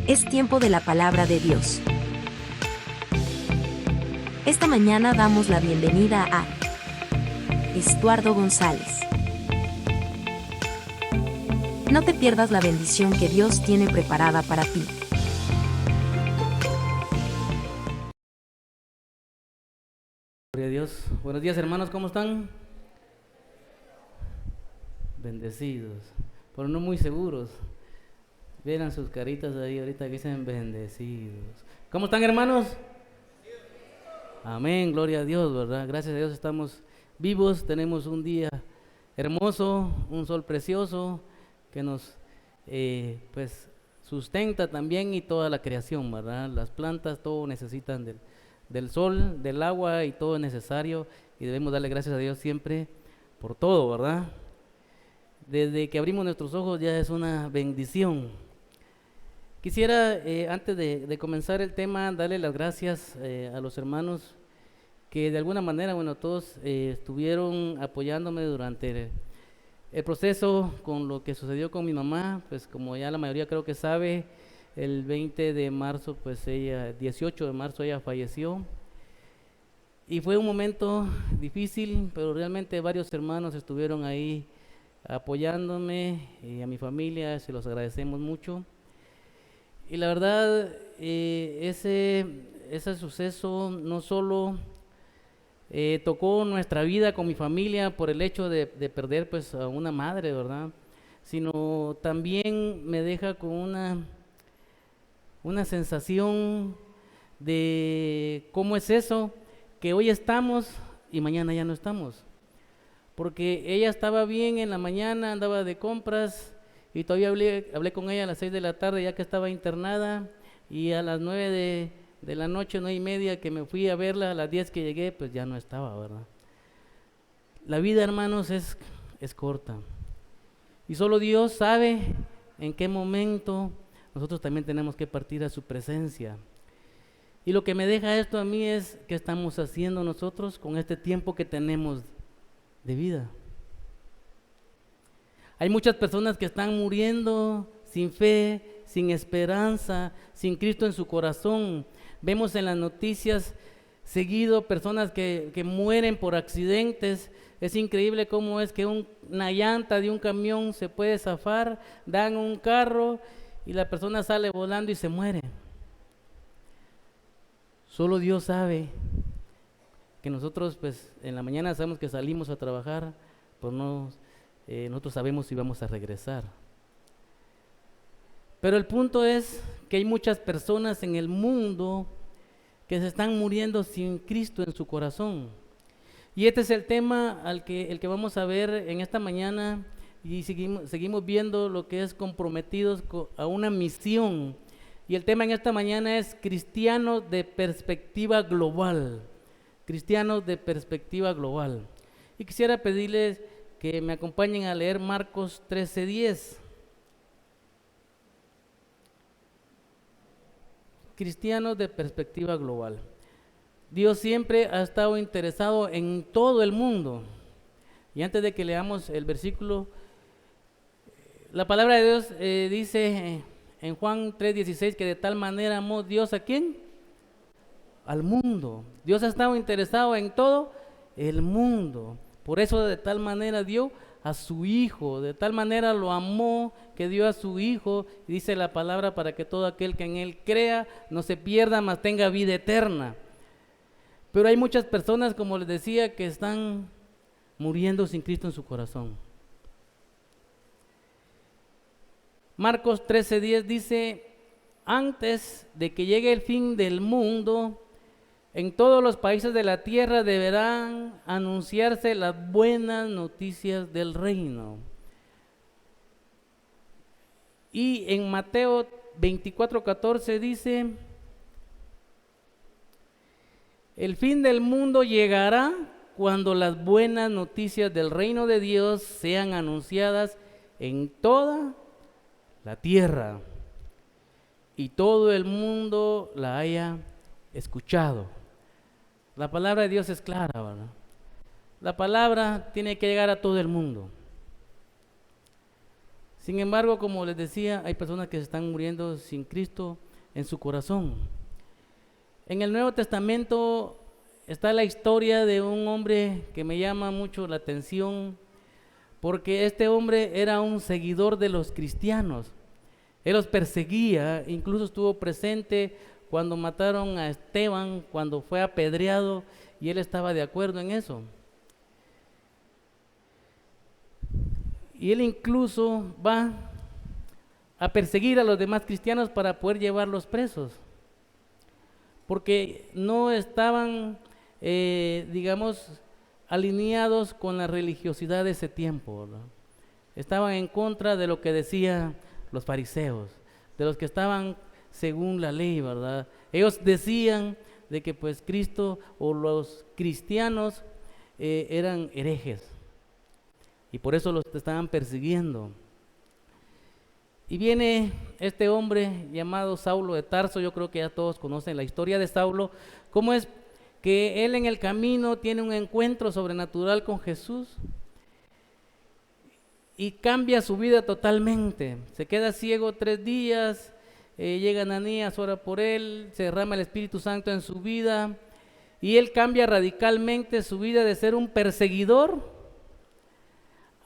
Es tiempo de la palabra de Dios. Esta mañana damos la bienvenida a Estuardo González. No te pierdas la bendición que Dios tiene preparada para ti. Gloria a Dios. Buenos días, hermanos, ¿cómo están? Bendecidos, pero no muy seguros. Vieran sus caritas ahí ahorita que dicen bendecidos. ¿Cómo están, hermanos? Amén, gloria a Dios, ¿verdad? Gracias a Dios estamos vivos, tenemos un día hermoso, un sol precioso que nos pues sustenta también, y toda la creación, ¿verdad? Las plantas, todo necesitan del sol, del agua, y todo es necesario, y debemos darle gracias a Dios siempre por todo, ¿verdad? Desde que abrimos nuestros ojos ya es una bendición. Quisiera, antes de comenzar el tema, darle las gracias a los hermanos que de alguna manera, bueno, todos estuvieron apoyándome durante el proceso con lo que sucedió con mi mamá. Pues como ya la mayoría creo que sabe, el 20 de marzo, pues ella, 18 de marzo ella falleció. Y fue un momento difícil, pero realmente varios hermanos estuvieron ahí apoyándome, y a mi familia se los agradecemos mucho. Y la verdad, ese suceso no solo tocó nuestra vida con mi familia por el hecho de perder pues a una madre, ¿verdad? Sino también me deja con una sensación de cómo es eso, que hoy estamos y mañana ya no estamos. Porque ella estaba bien en la mañana, andaba de compras, y todavía hablé con ella a las 6 de la tarde ya que estaba internada, y a las 9 de la noche, 9:30, que me fui a verla, a las 10 que llegué, pues ya no estaba, ¿verdad? La vida, hermanos, es corta, y solo Dios sabe en qué momento nosotros también tenemos que partir a su presencia. Y lo que me deja esto a mí es: ¿qué estamos haciendo nosotros con este tiempo que tenemos de vida? Hay muchas personas que están muriendo sin fe, sin esperanza, sin Cristo en su corazón. Vemos en las noticias seguido personas que mueren por accidentes. Es increíble cómo es que una llanta de un camión se puede zafar, dan un carro y la persona sale volando y se muere. Solo Dios sabe que nosotros pues en la mañana sabemos que salimos a trabajar, pues no, nosotros sabemos si vamos a regresar. Pero el punto es que hay muchas personas en el mundo que se están muriendo sin Cristo en su corazón. Y este es el tema el que vamos a ver en esta mañana, y seguimos viendo lo que es comprometidos a una misión. Y el tema en esta mañana es cristianos de perspectiva global. Cristianos de perspectiva global. Y quisiera pedirles que me acompañen a leer Marcos 13:10. Cristianos de perspectiva global. Dios siempre ha estado interesado en todo el mundo. Y antes de que leamos el versículo, la palabra de Dios dice en Juan 3:16 que de tal manera amó Dios ¿a quién? Al mundo. Dios ha estado interesado en todo el mundo. Por eso de tal manera dio a su Hijo, de tal manera lo amó que dio a su Hijo, y dice la palabra, para que todo aquel que en Él crea no se pierda, mas tenga vida eterna. Pero hay muchas personas, como les decía, que están muriendo sin Cristo en su corazón. Marcos 13:10 dice: antes de que llegue el fin del mundo, en todos los países de la tierra deberán anunciarse las buenas noticias del reino. Y en Mateo 24:14 dice: el fin del mundo llegará cuando las buenas noticias del reino de Dios sean anunciadas en toda la tierra y todo el mundo la haya escuchado. La palabra de Dios es clara, ¿verdad? La palabra tiene que llegar a todo el mundo. Sin embargo, como les decía, hay personas que se están muriendo sin Cristo en su corazón. En el Nuevo Testamento está la historia de un hombre que me llama mucho la atención, porque este hombre era un seguidor de los cristianos. Él los perseguía, incluso estuvo presente cuando mataron a Esteban, cuando fue apedreado, y él estaba de acuerdo en eso. Y él incluso va a perseguir a los demás cristianos para poder llevarlos presos, porque no estaban, digamos, alineados con la religiosidad de ese tiempo, ¿verdad? Estaban en contra de lo que decían los fariseos, de los que estaban según la ley, ¿verdad? Ellos decían de que pues Cristo o los cristianos eran herejes, y por eso los estaban persiguiendo. Y viene este hombre llamado Saulo de Tarso. Yo creo que ya todos conocen la historia de Saulo, cómo es que él en el camino tiene un encuentro sobrenatural con Jesús y cambia su vida totalmente. Se queda ciego 3 días, llega Ananías, ora por él, se derrama el Espíritu Santo en su vida y él cambia radicalmente su vida de ser un perseguidor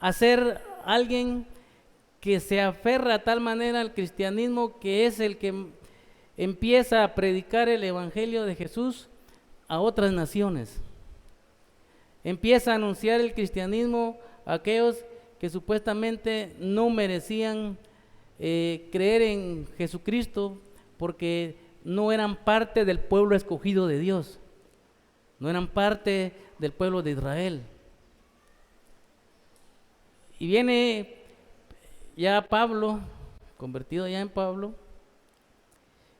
a ser alguien que se aferra a tal manera al cristianismo, que es el que empieza a predicar el evangelio de Jesús a otras naciones. Empieza a anunciar el cristianismo a aquellos que supuestamente no merecían creer en Jesucristo, porque no eran parte del pueblo escogido de Dios, no eran parte del pueblo de Israel. Y viene ya Pablo, convertido ya en Pablo,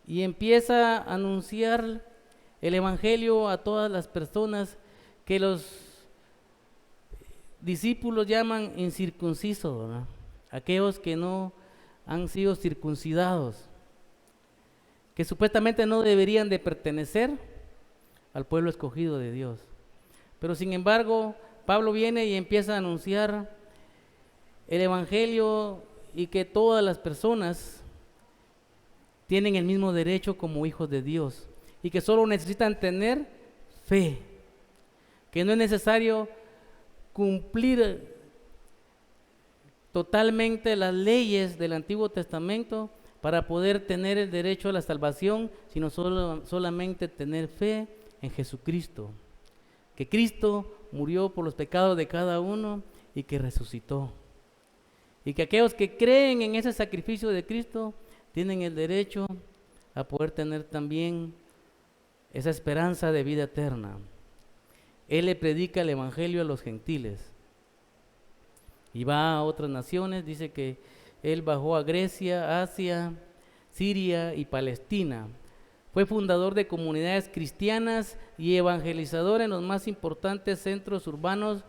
y empieza a anunciar el evangelio a todas las personas que los discípulos llaman incircuncisos, ¿verdad? Aquellos que no han sido circuncidados, que supuestamente no deberían de pertenecer al pueblo escogido de Dios. Pero sin embargo, Pablo viene y empieza a anunciar el evangelio y que todas las personas tienen el mismo derecho como hijos de Dios y que solo necesitan tener fe, que no es necesario cumplir totalmente las leyes del Antiguo Testamento para poder tener el derecho a la salvación, sino solamente tener fe en Jesucristo, que Cristo murió por los pecados de cada uno y que resucitó. Y que aquellos que creen en ese sacrificio de Cristo tienen el derecho a poder tener también esa esperanza de vida eterna. Él le predica el evangelio a los gentiles y va a otras naciones. Dice que él bajó a Grecia, Asia, Siria y Palestina. Fue fundador de comunidades cristianas y evangelizador en los más importantes centros urbanos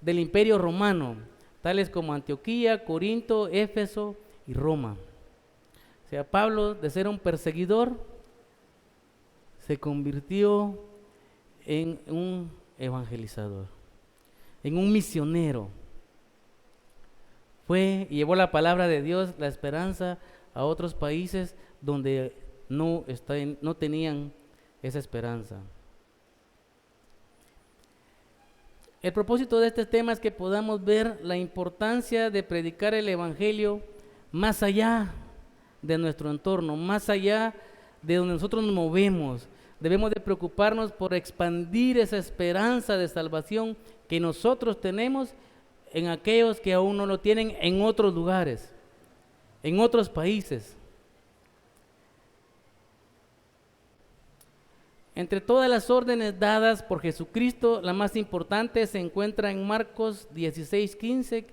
del Imperio Romano, tales como Antioquía, Corinto, Éfeso y Roma. O sea, Pablo, de ser un perseguidor, se convirtió en un evangelizador, en un misionero. Fue y llevó la palabra de Dios, la esperanza, a otros países donde no tenían esa esperanza. El propósito de este tema es que podamos ver la importancia de predicar el evangelio más allá de nuestro entorno, más allá de donde nosotros nos movemos. Debemos de preocuparnos por expandir esa esperanza de salvación que nosotros tenemos en aquellos que aún no lo tienen en otros lugares, en otros países. Entre todas las órdenes dadas por Jesucristo, la más importante se encuentra en Marcos 16:15,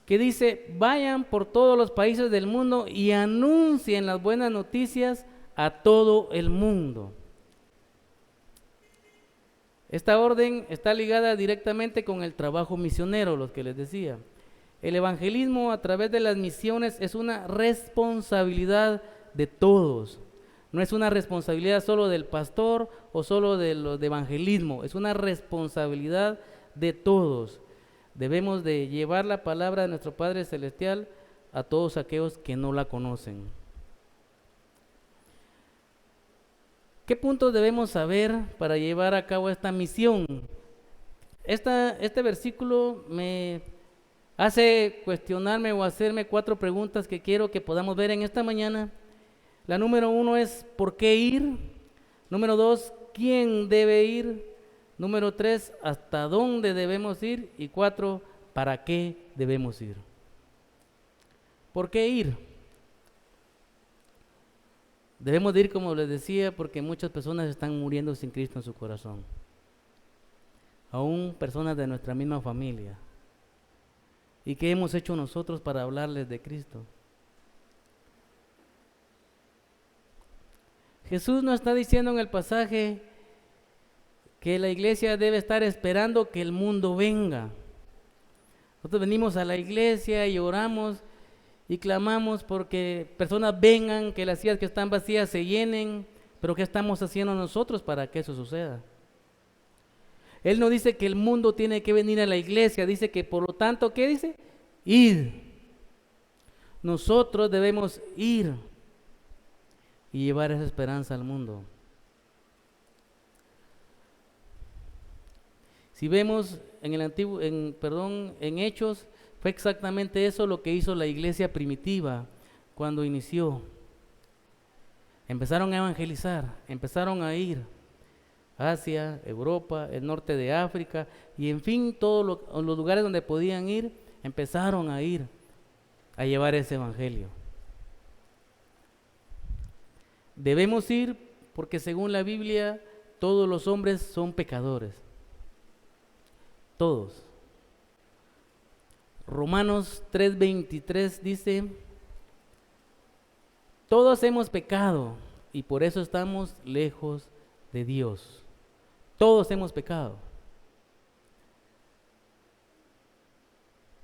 que dice: vayan por todos los países del mundo y anuncien las buenas noticias a todo el mundo. Esta orden está ligada directamente con el trabajo misionero, lo que les decía. El evangelismo a través de las misiones es una responsabilidad de todos. No es una responsabilidad solo del pastor o solo de los de evangelismo, es una responsabilidad de todos. Debemos de llevar la palabra de nuestro Padre Celestial a todos aquellos que no la conocen. ¿Qué puntos debemos saber para llevar a cabo esta misión? Este versículo me hace cuestionarme o hacerme 4 preguntas que quiero que podamos ver en esta mañana. La número 1 es ¿por qué ir? Número 2, ¿quién debe ir? Número 3, ¿hasta dónde debemos ir? Y 4, ¿para qué debemos ir? ¿Por qué ir? Debemos de ir, como les decía, porque muchas personas están muriendo sin Cristo en su corazón. Aún personas de nuestra misma familia. ¿Y qué hemos hecho nosotros para hablarles de Cristo? Jesús nos está diciendo en el pasaje que la iglesia debe estar esperando que el mundo venga. Nosotros venimos a la iglesia y oramos y clamamos porque personas vengan, que las sillas que están vacías se llenen, pero ¿qué estamos haciendo nosotros para que eso suceda? Él no dice que el mundo tiene que venir a la iglesia, dice que por lo tanto, ¿qué dice? Ir. Nosotros debemos ir y llevar esa esperanza al mundo. Si vemos en Hechos, fue exactamente eso lo que hizo la iglesia primitiva cuando inició. Empezaron a evangelizar, empezaron a ir a Asia, Europa, el norte de África y en fin, todos los lugares donde podían ir, empezaron a ir a llevar ese evangelio. Debemos ir porque según la Biblia todos los hombres son pecadores. Todos. Romanos 3:23 dice: todos hemos pecado y por eso estamos lejos de Dios. Todos hemos pecado.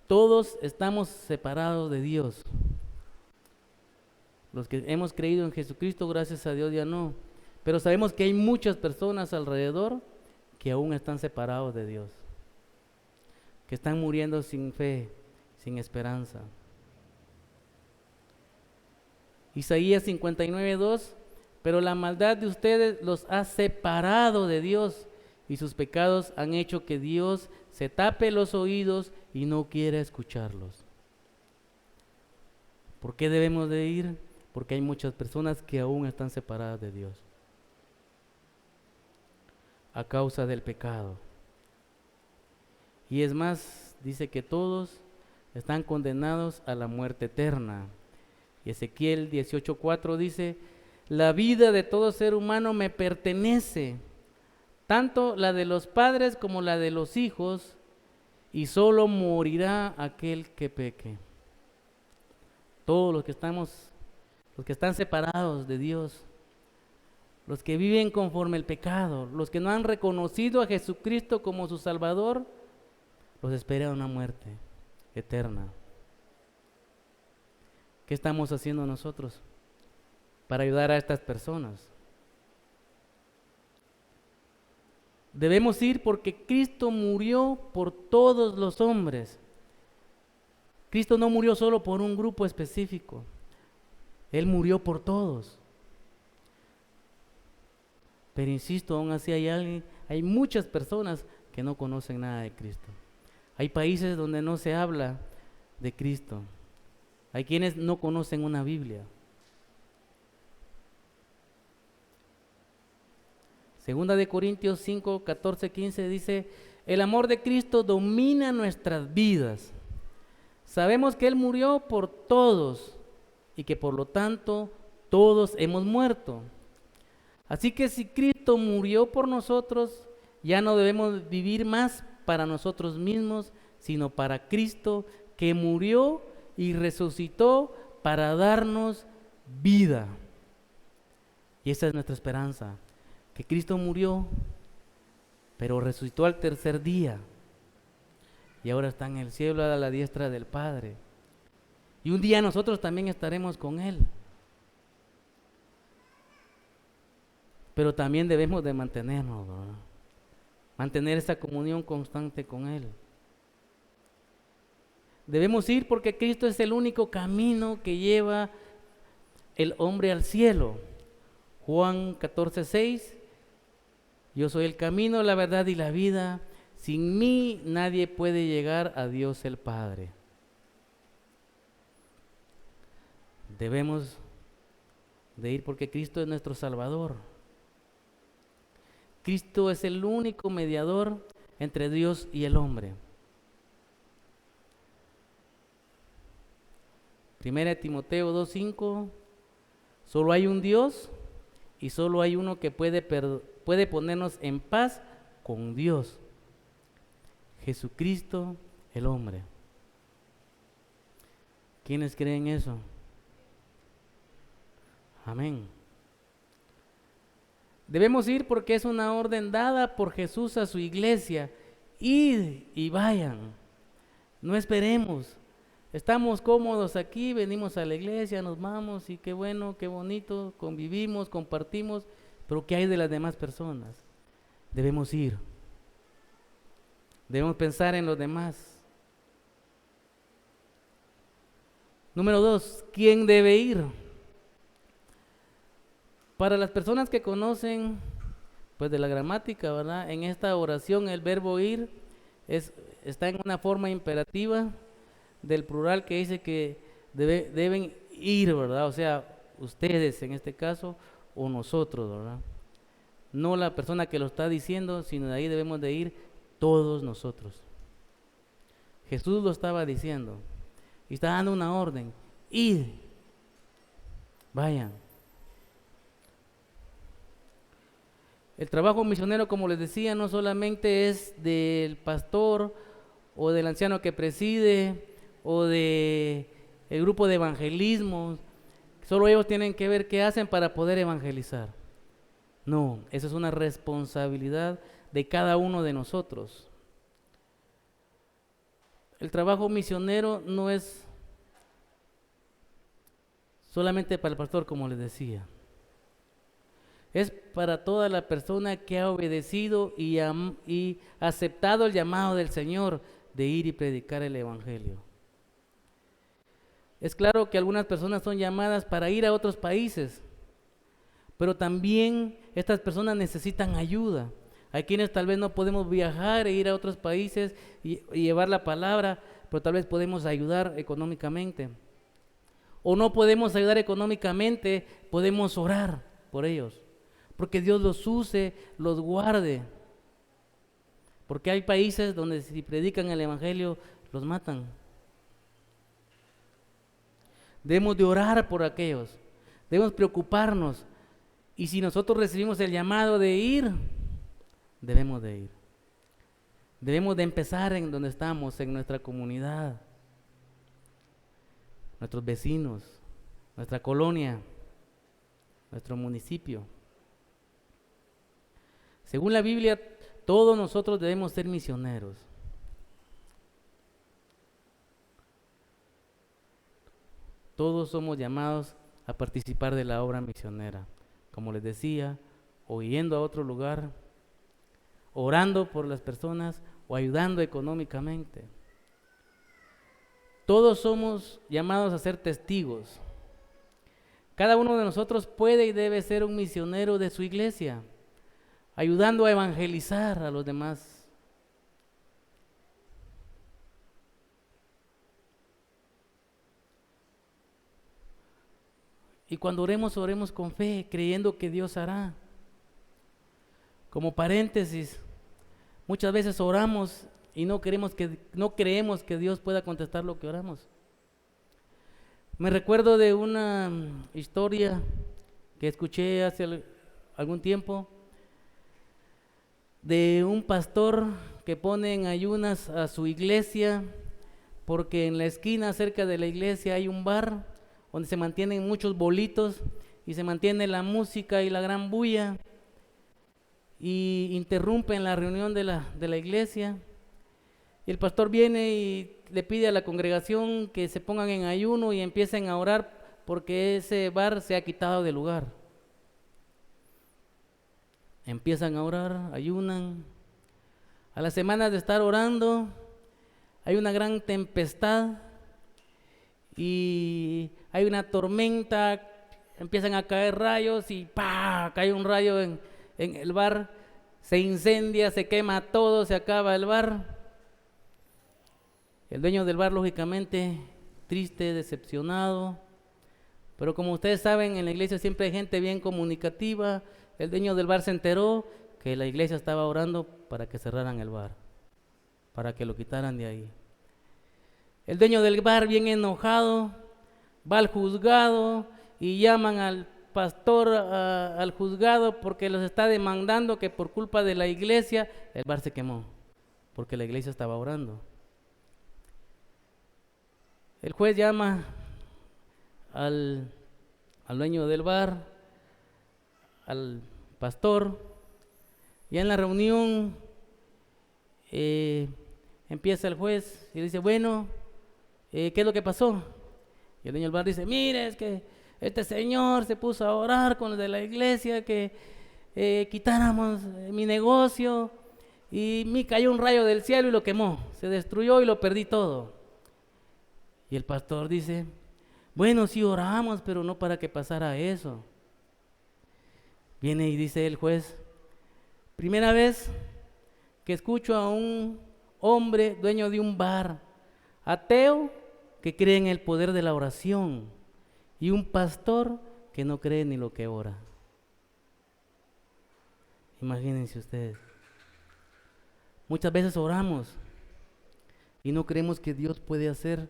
Todos estamos separados de Dios. Los que hemos creído en Jesucristo, gracias a Dios ya no. Pero sabemos que hay muchas personas alrededor que aún están separados de Dios, que están muriendo sin fe, sin esperanza. Isaías 59:2, pero la maldad de ustedes los ha separado de Dios y sus pecados han hecho que Dios se tape los oídos y no quiera escucharlos. ¿Por qué debemos de ir? Porque hay muchas personas que aún están separadas de Dios a causa del pecado. Y es más, dice que todos están condenados a la muerte eterna. Y Ezequiel 18:4 dice: la vida de todo ser humano me pertenece, tanto la de los padres como la de los hijos, y solo morirá aquel que peque. Todos los que están separados de Dios, los que viven conforme el pecado, los que no han reconocido a Jesucristo como su Salvador, los espera una muerte eterna. ¿Qué estamos haciendo nosotros para ayudar a estas personas? Debemos ir porque Cristo murió por todos los hombres. Cristo no murió solo por un grupo específico. Él murió por todos. Pero insisto, aún así hay muchas personas que no conocen nada de Cristo. Hay países donde no se habla de Cristo. Hay quienes no conocen una Biblia. Segunda de Corintios 5, 14, 15 dice: el amor de Cristo domina nuestras vidas. Sabemos que Él murió por todos y que por lo tanto todos hemos muerto. Así que si Cristo murió por nosotros, ya no debemos vivir más para nosotros mismos, sino para Cristo, que murió y resucitó para darnos vida. Y esa es nuestra esperanza, que Cristo murió, pero resucitó al tercer día, y ahora está en el cielo a la diestra del Padre. Y un día nosotros también estaremos con Él. Pero también debemos de mantenernos, ¿verdad? Mantener esa comunión constante con Él. Debemos ir porque Cristo es el único camino que lleva el hombre al cielo. Juan 14:6, yo soy el camino, la verdad y la vida. Sin mí nadie puede llegar a Dios el Padre. Debemos de ir porque Cristo es nuestro Salvador. Cristo es el único mediador entre Dios y el hombre. Primera de Timoteo 2:5, solo hay un Dios y solo hay uno que puede ponernos en paz con Dios, Jesucristo el hombre. ¿Quiénes creen eso? Amén. Debemos ir porque es una orden dada por Jesús a su iglesia. Id y vayan. No esperemos. Estamos cómodos aquí, venimos a la iglesia, nos vamos y qué bueno, qué bonito, convivimos, compartimos, pero ¿qué hay de las demás personas? Debemos ir. Debemos pensar en los demás. Número 2, ¿quién debe ir? Para las personas que conocen pues de la gramática, ¿verdad? En esta oración el verbo ir está en una forma imperativa del plural que dice que deben ir, ¿verdad? O sea, ustedes en este caso o nosotros, ¿verdad? No la persona que lo está diciendo, sino de ahí debemos de ir todos nosotros. Jesús lo estaba diciendo y está dando una orden: id, vayan. El trabajo misionero, como les decía, no solamente es del pastor o del anciano que preside o del grupo de evangelismo. Solo ellos tienen que ver qué hacen para poder evangelizar. No, esa es una responsabilidad de cada uno de nosotros. El trabajo misionero no es solamente para el pastor, como les decía. Es para toda la persona que ha obedecido y aceptado el llamado del Señor de ir y predicar el Evangelio. Es claro que algunas personas son llamadas para ir a otros países, pero también estas personas necesitan ayuda. Hay quienes tal vez no podemos viajar e ir a otros países y llevar la palabra, pero tal vez podemos ayudar económicamente. O no podemos ayudar económicamente, podemos orar por ellos. Porque Dios los use, los guarde. Porque hay países donde si predican el Evangelio, los matan. Debemos de orar por aquellos. Debemos preocuparnos. Y si nosotros recibimos el llamado de ir, debemos de ir. Debemos de empezar en donde estamos, en nuestra comunidad, nuestros vecinos, nuestra colonia, nuestro municipio. Según la Biblia, todos nosotros debemos ser misioneros. Todos somos llamados a participar de la obra misionera. Como les decía, o yendo a otro lugar, orando por las personas o ayudando económicamente. Todos somos llamados a ser testigos. Cada uno de nosotros puede y debe ser un misionero de su iglesia, ayudando a evangelizar a los demás. Y cuando oremos, oremos con fe, creyendo que Dios hará. Como paréntesis, muchas veces oramos y no creemos que Dios pueda contestar lo que oramos. Me recuerdo de una historia que escuché hace algún tiempo de un pastor que pone en ayunas a su iglesia porque en la esquina cerca de la iglesia hay un bar donde se mantienen muchos bolitos y se mantiene la música y la gran bulla y interrumpen la reunión de la iglesia. Y el pastor viene y le pide a la congregación que se pongan en ayuno y empiecen a orar porque ese bar se ha quitado del lugar. Empiezan a orar, ayunan. A las semanas de estar orando, hay una gran tempestad y hay una tormenta, empiezan a caer rayos y ¡pah! Cae un rayo en el bar, se incendia, se quema todo, se acaba el bar. El dueño del bar, lógicamente, triste, decepcionado, pero como ustedes saben, en la iglesia siempre hay gente bien comunicativa. El dueño del bar se enteró que la iglesia estaba orando para que cerraran el bar, para que lo quitaran de ahí. El dueño del bar, bien enojado, va al juzgado y llaman al pastor al juzgado porque los está demandando que por culpa de la iglesia el bar se quemó, porque la iglesia estaba orando. El juez llama al dueño del bar, al pastor, y en la reunión empieza el juez y dice, bueno, ¿qué es lo que pasó? Y el dueño del bar dice, mire, es que este señor se puso a orar con los de la iglesia que quitáramos mi negocio y me cayó un rayo del cielo y lo quemó, se destruyó y lo perdí todo. Y el pastor dice, bueno, sí oramos, pero no para que pasara eso. Viene y dice el juez, primera vez que escucho a un hombre dueño de un bar, ateo, que cree en el poder de la oración, y un pastor que no cree ni lo que ora. Imagínense ustedes. Muchas veces oramos y no creemos que Dios puede hacer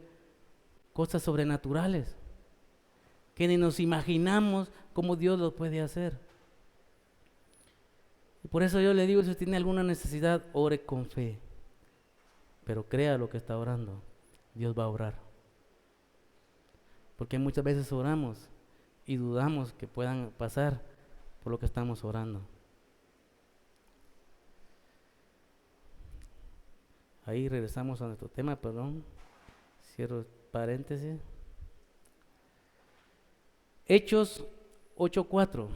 cosas sobrenaturales, que ni nos imaginamos cómo Dios lo puede hacer. Y por eso yo le digo, si tiene alguna necesidad, ore con fe, pero crea lo que está orando, Dios va a orar. Porque muchas veces oramos y dudamos que puedan pasar por lo que estamos orando. Ahí regresamos a nuestro tema, perdón, cierro paréntesis. Hechos 8:4.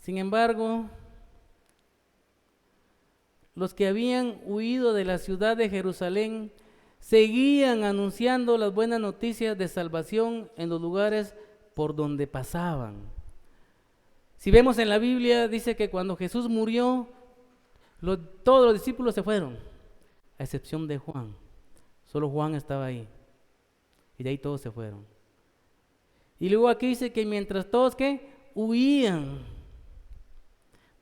Sin embargo, los que habían huido de la ciudad de Jerusalén seguían anunciando las buenas noticias de salvación en los lugares por donde pasaban. Si vemos en la Biblia, dice que cuando Jesús murió, todos los discípulos se fueron, a excepción de Juan. Solo Juan estaba ahí. Y de ahí todos se fueron. Y luego aquí dice que mientras todos huían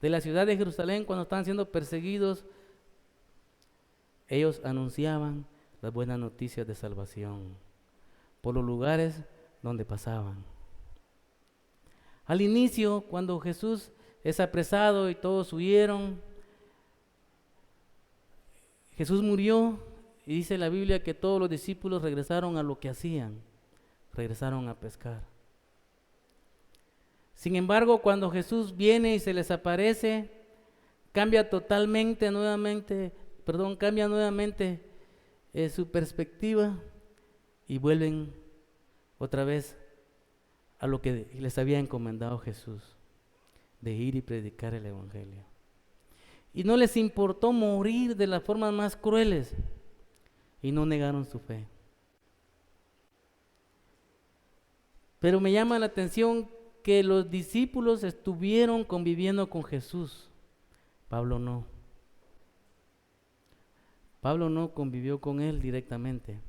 de la ciudad de Jerusalén cuando estaban siendo perseguidos, ellos anunciaban las buenas noticias de salvación por los lugares donde pasaban. Al inicio, cuando Jesús es apresado y todos huyeron, Jesús murió y dice la Biblia que todos los discípulos regresaron a lo que hacían, regresaron a pescar. Sin embargo, cuando Jesús viene y se les aparece, cambia nuevamente su perspectiva y vuelven otra vez a lo que les había encomendado Jesús, de ir y predicar el evangelio. Y no les importó morir de las formas más crueles y no negaron su fe. Pero me llama la atención que los discípulos estuvieron conviviendo con Jesús. Pablo no. Pablo no convivió con él directamente.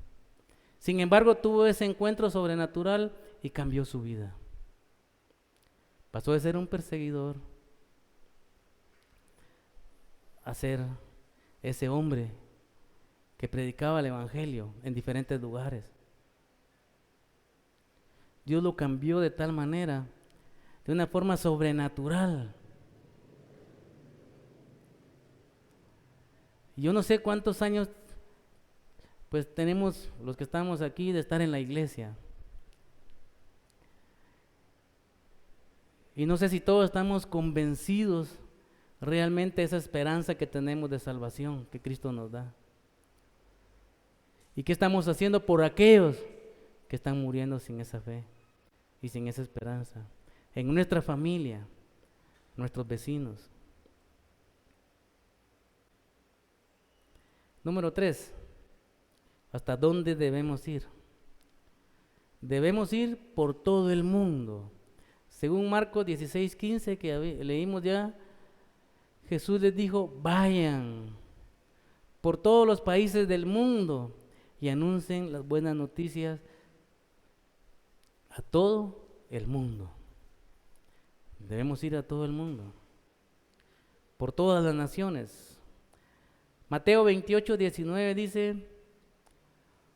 Sin embargo, tuvo ese encuentro sobrenatural y cambió su vida. Pasó de ser un perseguidor a ser ese hombre que predicaba el evangelio en diferentes lugares. Dios lo cambió de tal manera, de una forma sobrenatural. Yo no sé cuántos años pues tenemos los que estamos aquí de estar en la iglesia. Y no sé si todos estamos convencidos realmente de esa esperanza que tenemos de salvación que Cristo nos da. ¿Y qué estamos haciendo por aquellos que están muriendo sin esa fe y sin esa esperanza? En nuestra familia, nuestros vecinos. Número 3, ¿hasta dónde debemos ir? Debemos ir por todo el mundo. Según Marcos 16:15 que leímos ya, Jesús les dijo, vayan por todos los países del mundo y anuncien las buenas noticias a todo el mundo. Debemos ir a todo el mundo, por todas las naciones. Mateo 28:19 dice,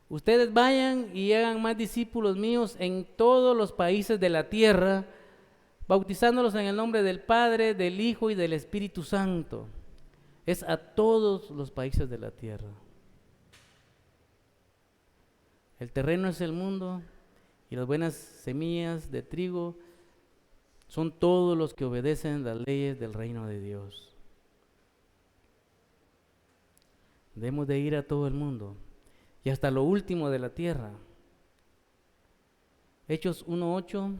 ustedes vayan y hagan más discípulos míos en todos los países de la tierra, bautizándolos en el nombre del Padre, del Hijo y del Espíritu Santo. Es a todos los países de la tierra. El terreno es el mundo y las buenas semillas de trigo son todos los que obedecen las leyes del reino de Dios. Debemos de ir a todo el mundo y hasta lo último de la tierra. Hechos 1:8.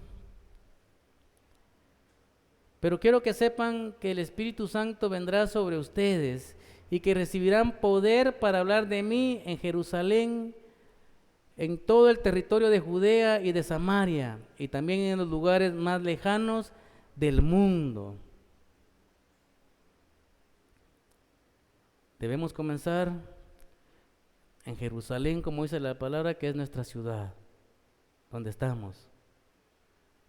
Pero quiero que sepan que el Espíritu Santo vendrá sobre ustedes y que recibirán poder para hablar de mí en Jerusalén, en todo el territorio de Judea y de Samaria, y también en los lugares más lejanos del mundo. Debemos comenzar en Jerusalén, como dice la palabra, que es nuestra ciudad, donde estamos,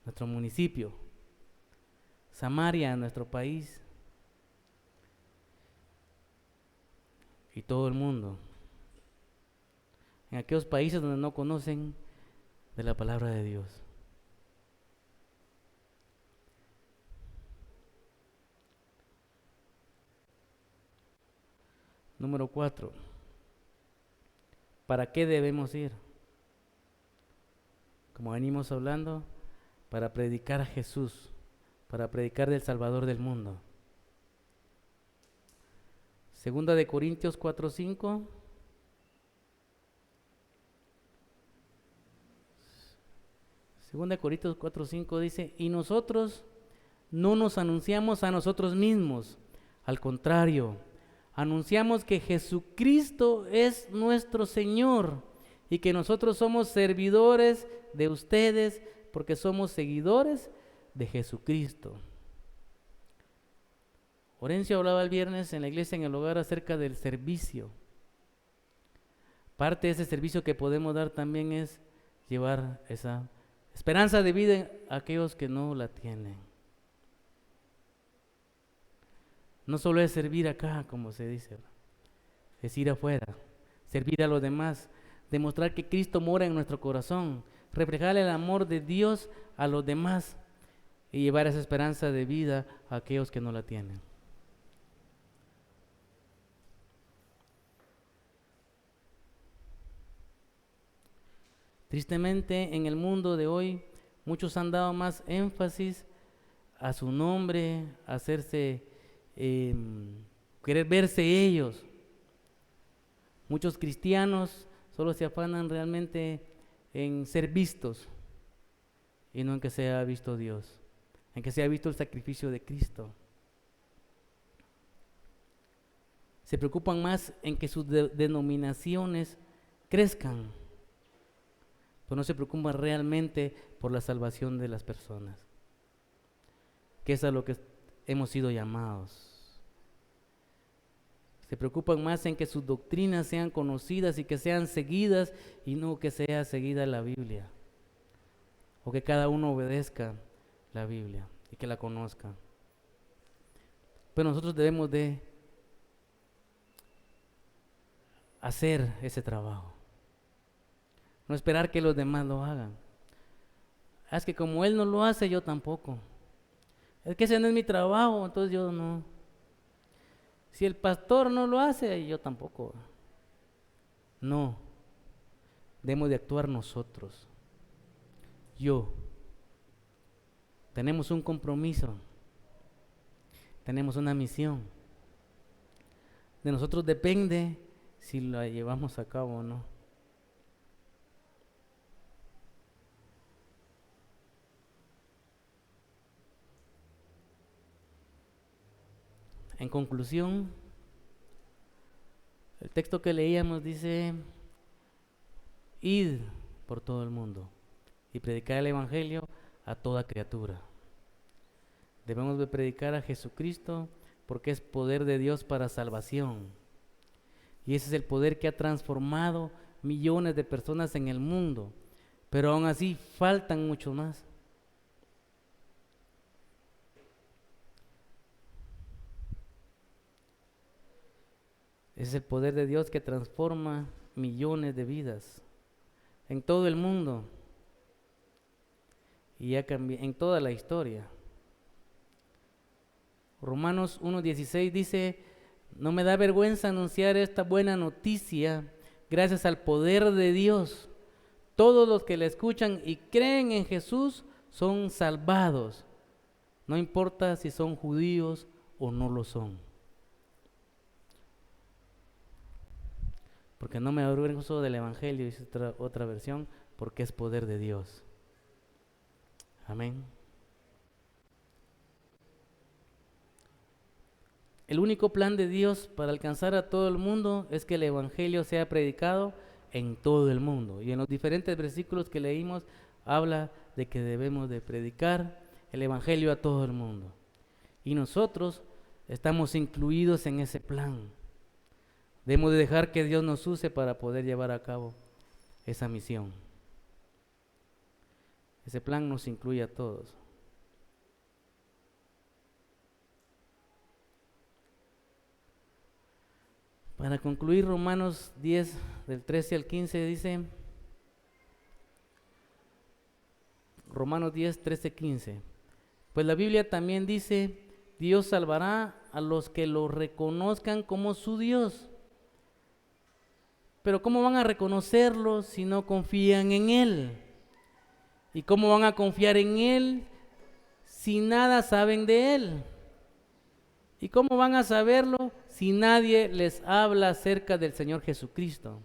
nuestro municipio. Samaria, nuestro país, y todo el mundo, en aquellos países donde no conocen de la palabra de Dios. Número 4, ¿para qué debemos ir? Como venimos hablando, para predicar a Jesús, para predicar del Salvador del mundo. Segunda de Corintios 4:5. Segunda de Corintios 4:5 dice, y nosotros no nos anunciamos a nosotros mismos, al contrario, anunciamos que Jesucristo es nuestro Señor y que nosotros somos servidores de ustedes porque somos seguidores de Jesucristo. Orencio hablaba el viernes en la iglesia en el hogar acerca del servicio. Parte de ese servicio que podemos dar también es llevar esa esperanza de vida a aquellos que no la tienen. No solo es servir acá, como se dice, es ir afuera, servir a los demás, demostrar que Cristo mora en nuestro corazón, reflejar el amor de Dios a los demás y llevar esa esperanza de vida a aquellos que no la tienen. Tristemente, en el mundo de hoy, muchos han dado más énfasis a su nombre, a hacerse, querer verse ellos. Muchos cristianos solo se afanan realmente en ser vistos y no en que sea visto Dios, en que sea visto el sacrificio de Cristo. Se preocupan más en que sus denominaciones crezcan, pero no se preocupan realmente por la salvación de las personas, que es a lo que hemos sido llamados. Se preocupan más en que sus doctrinas sean conocidas y que sean seguidas y no que sea seguida la Biblia, o que cada uno obedezca la Biblia y que la conozca. Pero nosotros debemos de hacer ese trabajo, no esperar que los demás lo hagan. Es que como él no lo hace, yo tampoco. Es que ese no es mi trabajo, entonces yo no. Si el pastor no lo hace, yo tampoco. No, debemos de actuar nosotros. Tenemos un compromiso, tenemos una misión. De nosotros depende si la llevamos a cabo o no. En conclusión, El texto que leíamos dice, id por todo el mundo y predicar el evangelio a toda criatura. Debemos de predicar a Jesucristo porque es poder de Dios para salvación. Y ese es el poder que ha transformado millones de personas en el mundo. Pero aún así faltan muchos más. Ese es el poder de Dios que transforma millones de vidas en todo el mundo y ya en toda la historia. Romanos 1:16 dice, no me da vergüenza anunciar esta buena noticia gracias al poder de Dios. Todos los que le escuchan y creen en Jesús son salvados. No importa si son judíos o no lo son. Porque no me avergüenzo del evangelio, dice otra versión, porque es poder de Dios. Amén. El único plan de Dios para alcanzar a todo el mundo es que el evangelio sea predicado en todo el mundo. Y en los diferentes versículos que leímos habla de que debemos de predicar el evangelio a todo el mundo. Y nosotros estamos incluidos en ese plan. Debemos de dejar que Dios nos use para poder llevar a cabo esa misión. Ese plan nos incluye a todos. Para concluir, Romanos 10, del 13 al 15 dice, Romanos 10, 13, 15. Pues la Biblia también dice, Dios salvará a los que lo reconozcan como su Dios. Pero ¿cómo van a reconocerlo si no confían en Él? ¿Y cómo van a confiar en Él si nada saben de Él? ¿Y cómo van a saberlo si nadie les habla acerca del Señor Jesucristo?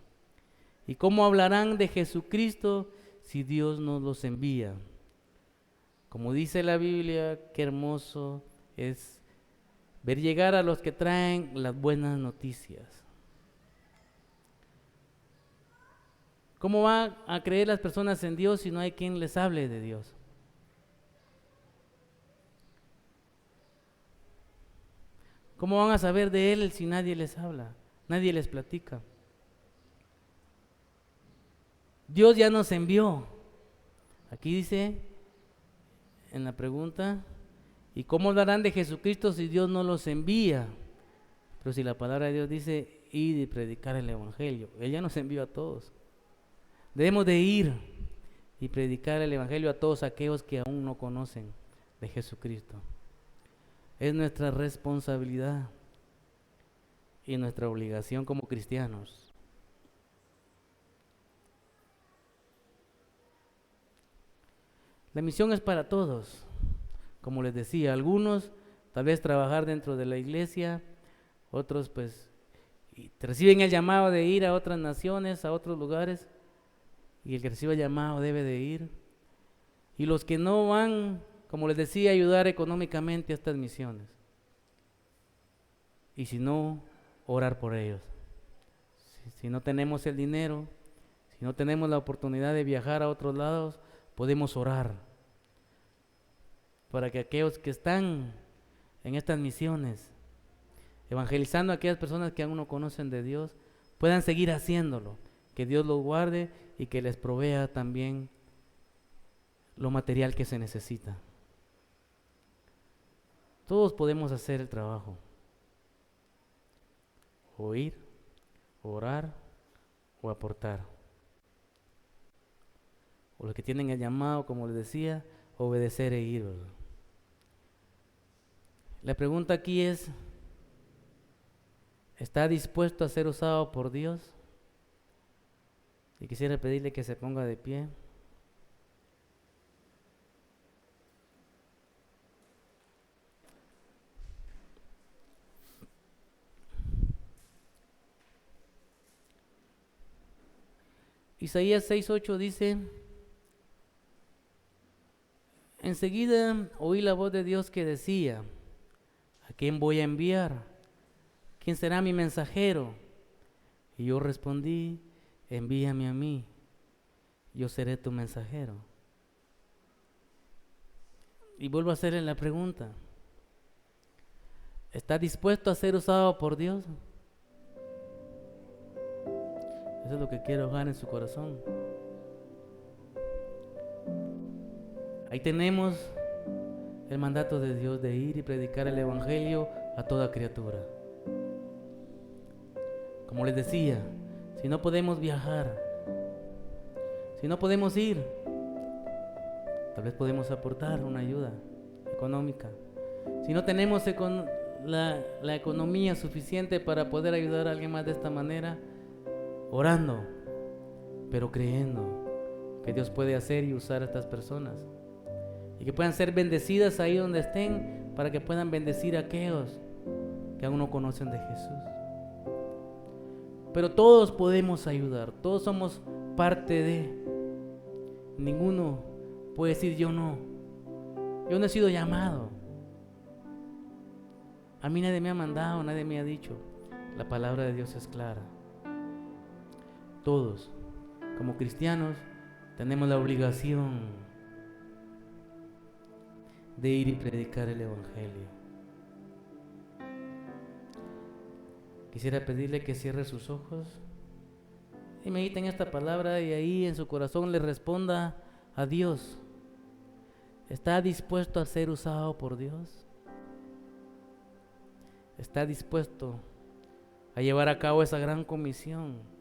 ¿Y cómo hablarán de Jesucristo si Dios no los envía? Como dice la Biblia, qué hermoso es ver llegar a los que traen las buenas noticias. ¿Cómo van a creer las personas en Dios si no hay quien les hable de Dios? ¿Cómo van a saber de Él si nadie les habla, nadie les platica? Dios ya nos envió. Aquí dice en la pregunta, ¿y cómo hablarán de Jesucristo si Dios no los envía? Pero si la palabra de Dios dice, ir y predicar el evangelio, Él ya nos envió a todos. Debemos de ir y predicar el evangelio a todos aquellos que aún no conocen de Jesucristo. Es nuestra responsabilidad y nuestra obligación como cristianos. La misión es para todos. Como les decía, algunos tal vez trabajar dentro de la iglesia, otros pues reciben el llamado de ir a otras naciones, a otros lugares, y el que reciba el llamado debe de ir. Y los que no van, como les decía, ayudar económicamente a estas misiones. Y si no, orar por ellos. Si no tenemos el dinero, si no tenemos la oportunidad de viajar a otros lados, podemos orar para que aquellos que están en estas misiones, evangelizando a aquellas personas que aún no conocen de Dios, puedan seguir haciéndolo. Que Dios los guarde y que les provea también lo material que se necesita. Todos podemos hacer el trabajo. Oír, orar o aportar. O los que tienen el llamado, como les decía, obedecer e ir. La pregunta aquí es, ¿está dispuesto a ser usado por Dios? Y quisiera pedirle que se ponga de pie. Isaías 6:8 dice, enseguida oí la voz de Dios que decía, ¿a quién voy a enviar? ¿Quién será mi mensajero? Y yo respondí, envíame a mí, yo seré tu mensajero. Y vuelvo a hacerle la pregunta, ¿está dispuesto a ser usado por Dios? Eso es lo que quiero dejar en su corazón. Ahí tenemos el mandato de Dios de ir y predicar el evangelio a toda criatura. Como les decía, si no podemos viajar, si no podemos ir, tal vez podemos aportar una ayuda económica. Si no tenemos la economía suficiente para poder ayudar a alguien más de esta manera, orando, pero creyendo que Dios puede hacer y usar a estas personas y que puedan ser bendecidas ahí donde estén, para que puedan bendecir a aquellos que aún no conocen de Jesús. Pero todos podemos ayudar, todos somos parte de. Ninguno puede decir yo no he sido llamado, a mí nadie me ha mandado, nadie me ha dicho. La palabra de Dios es clara. Todos, como cristianos, tenemos la obligación de ir y predicar el evangelio. Quisiera pedirle que cierre sus ojos y medite en esta palabra, y ahí en su corazón le responda a Dios. ¿Está dispuesto a ser usado por Dios? ¿Está dispuesto a llevar a cabo esa gran comisión